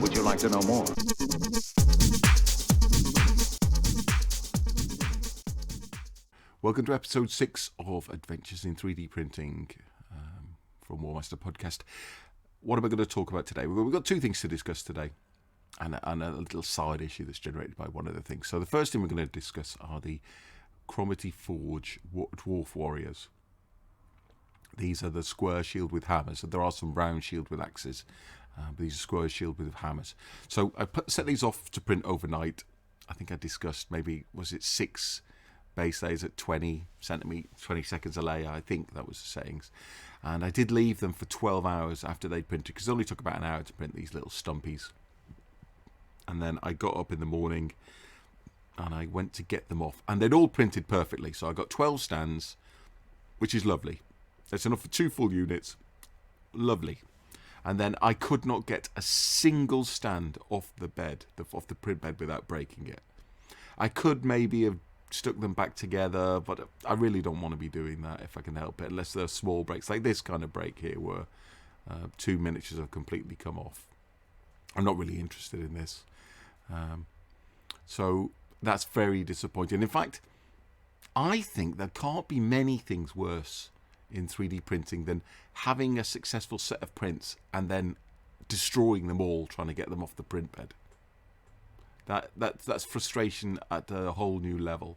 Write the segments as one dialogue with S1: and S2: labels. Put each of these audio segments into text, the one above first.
S1: Would you like to know more?
S2: Welcome to episode 6 of Adventures in 3D Printing from Warmaster Podcast. What am I going to talk about today? We've got two things to discuss today, and a little side issue that's generated by one of the things. So the first thing we're going to discuss are the Cromarty Forge Dwarf Warriors. These are the square shield with hammers. There are some round shield with axes, but these are square shield with hammers. So I set these off to print overnight. I think I discussed maybe, was it 6 base layers at 20 seconds a layer? I think that was the settings. And I did leave them for 12 hours after they'd printed, because it only took about an hour to print these little stumpies. And then I got up in the morning and I went to get them off, and they'd all printed perfectly. So I got 12 stands, which is lovely. That's enough for 2 full units. Lovely. And then I could not get a single stand off the bed, off the print bed, without breaking it. I could maybe have stuck them back together, but I really don't want to be doing that if I can help it, unless they're small breaks, like this kind of break here, where 2 miniatures have completely come off. I'm not really interested in this. So that's very disappointing. In fact, I think there can't be many things worse in 3D printing than having a successful set of prints and then destroying them all trying to get them off the print bed. That's frustration at a whole new level.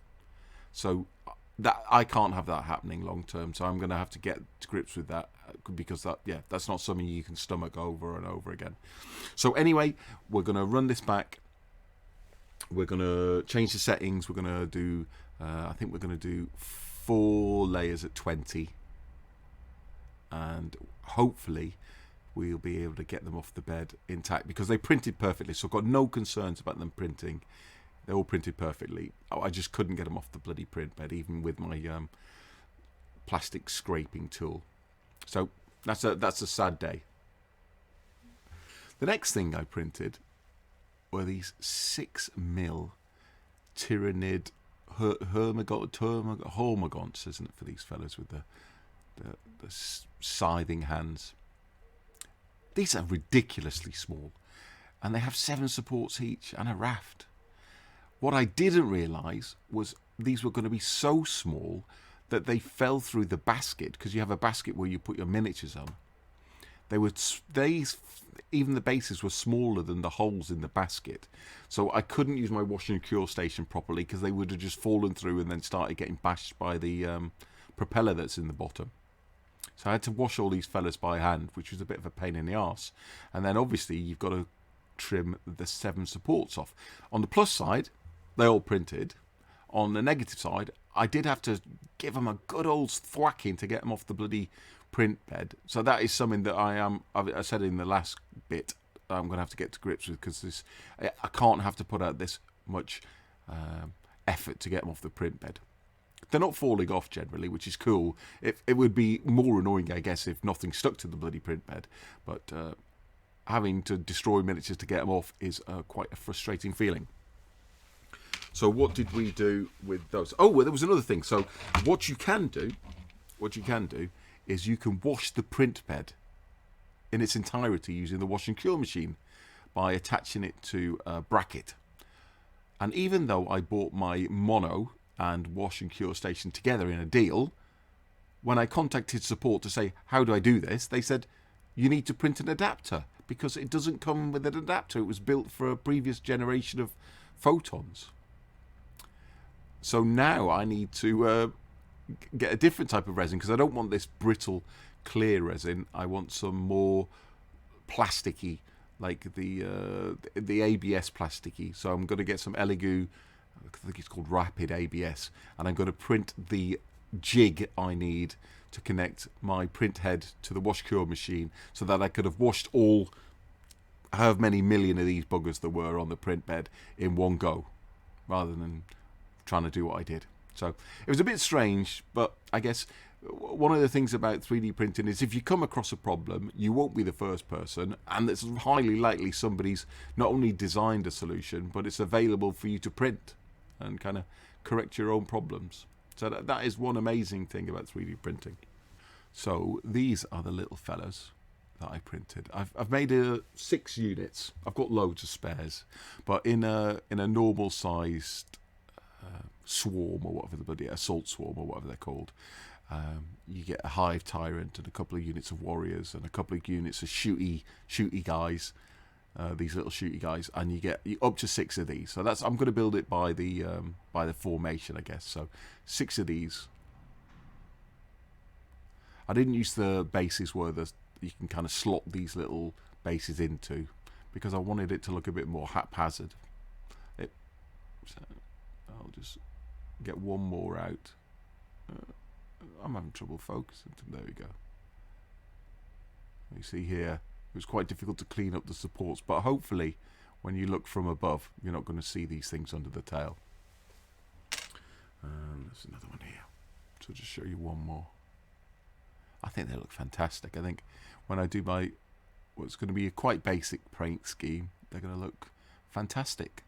S2: So that I can't have that happening long term. So I'm going to have to get to grips with that, because that's not something you can stomach over and over again. So anyway, we're going to run this back. We're going to change the settings. We're going to do, I think we're going to do 4 layers at 20. And hopefully we'll be able to get them off the bed intact, because they printed perfectly. So I've got no concerns about them printing. They all printed perfectly. I just couldn't get them off the bloody print bed, even with my plastic scraping tool. So that's a sad day. The next thing I printed were these 6mm Tyrannid Hormagaunts, isn't it, for these fellas with the scything hands. These are ridiculously small, and they have 7 supports each and a raft. What I didn't realise was these were going to be so small that they fell through the basket, because you have a basket where you put your miniatures on. Even the bases were smaller than the holes in the basket, so I couldn't use my wash and cure station properly, because they would have just fallen through and then started getting bashed by the propeller that's in the bottom. So I had to wash all these fellas by hand, which was a bit of a pain in the arse. And then obviously you've got to trim the 7 supports off. On the plus side, they all printed. On the negative side, I did have to give them a good old thwacking to get them off the bloody print bed. So that is something that I said in the last bit, I'm going to have to get to grips with, because I can't have to put out this much effort to get them off the print bed. They're not falling off generally, which is cool. It would be more annoying, I guess, if nothing stuck to the bloody print bed. But having to destroy miniatures to get them off is quite a frustrating feeling. So what did we do with those? Oh, well, there was another thing. So what you can do is you can wash the print bed in its entirety using the wash and cure machine by attaching it to a bracket. And even though I bought my mono and wash and cure station together in a deal, when I contacted support to say, how do I do this, they said, you need to print an adapter, because it doesn't come with an adapter. It was built for a previous generation of photons. So now I need to get a different type of resin, because I don't want this brittle clear resin. I want some more plasticky, like the ABS plasticky. So I'm going to get some Elegoo, I think it's called Rapid ABS, and I'm going to print the jig I need to connect my print head to the wash cure machine, so that I could have washed all however many million of these buggers there were on the print bed in one go, rather than trying to do what I did. So it was a bit strange, but I guess one of the things about 3D printing is if you come across a problem, you won't be the first person, and it's highly likely somebody's not only designed a solution, but it's available for you to print and kind of correct your own problems. So that is one amazing thing about 3D printing. So these are the little fellas that I printed. I've made 6 units. I've got loads of spares, but in a normal sized swarm, or whatever the bloody assault swarm, or whatever they're called, you get a hive tyrant and a couple of units of warriors and a couple of units of shooty guys. These little shooty guys, and you get up to 6 of these. So I'm going to build it by the formation, I guess. So 6 of these. I didn't use the bases where you can kind of slot these little bases into, because I wanted it to look a bit more haphazard. So I'll just get one more out. I'm having trouble focusing. There we go. You see here, it was quite difficult to clean up the supports, but hopefully when you look from above, you're not going to see these things under the tail. There's another one here. So just show you one more. I think they look fantastic. I think when I do what's going to be a quite basic paint scheme, they're going to look fantastic.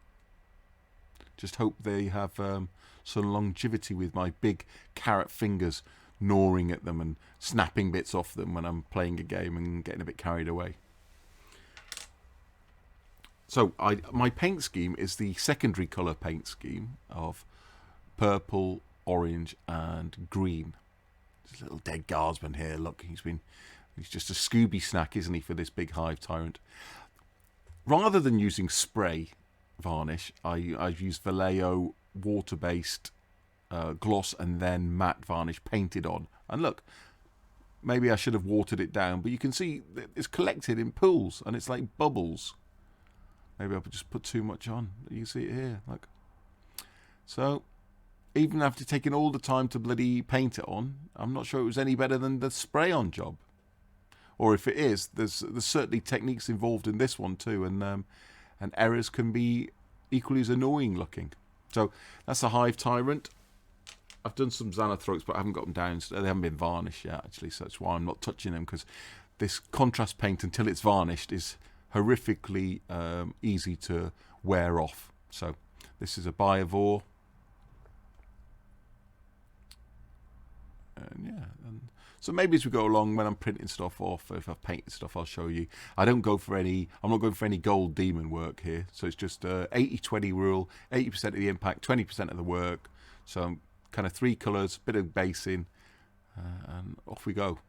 S2: Just hope they have some longevity with my big carrot fingers gnawing at them and snapping bits off them when I'm playing a game and getting a bit carried away. So my paint scheme is the secondary colour paint scheme of purple, orange and green. There's a little dead guardsman here. Look, he's just a Scooby snack, isn't he, for this big hive tyrant. Rather than using spray varnish, I've used Vallejo water-based gloss and then matte varnish painted on. And look, maybe I should have watered it down, but you can see it's collected in pools and it's like bubbles. Maybe I just put too much on. You can see it here. Look. So even after taking all the time to bloody paint it on, I'm not sure it was any better than the spray-on job. Or if it is, there's certainly techniques involved in this one too, and errors can be equally as annoying looking. So that's a hive tyrant. I've done some Xanathrokes, but I haven't got them down. So they haven't been varnished yet, actually, so that's why I'm not touching them, because this contrast paint, until it's varnished, is horrifically easy to wear off. So this is a Biovore. And yeah, so maybe as we go along, when I'm printing stuff off, if I've painted stuff, I'll show you. I'm not going for any gold demon work here. So it's just 80-20 rule, 80% of the impact, 20% of the work. So kind of 3 colours, bit of basing, and off we go.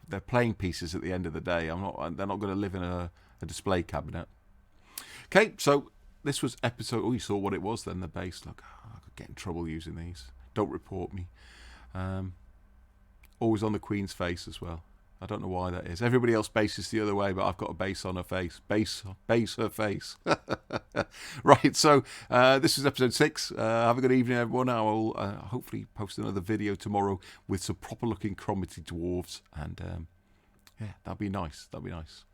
S2: They're playing pieces at the end of the day. They're not going to live in a display cabinet. Okay, so this was episode. Oh, you saw what it was then, the base. Look, I could get in trouble using these. Don't report me. Always on the Queen's face as well. I don't know why that is. Everybody else bases the other way, but I've got a base on her face. Base her face. Right, so this is episode 6. Have a good evening, everyone. I will hopefully post another video tomorrow with some proper looking Cromarty dwarves. And yeah, that'd be nice. That'd be nice.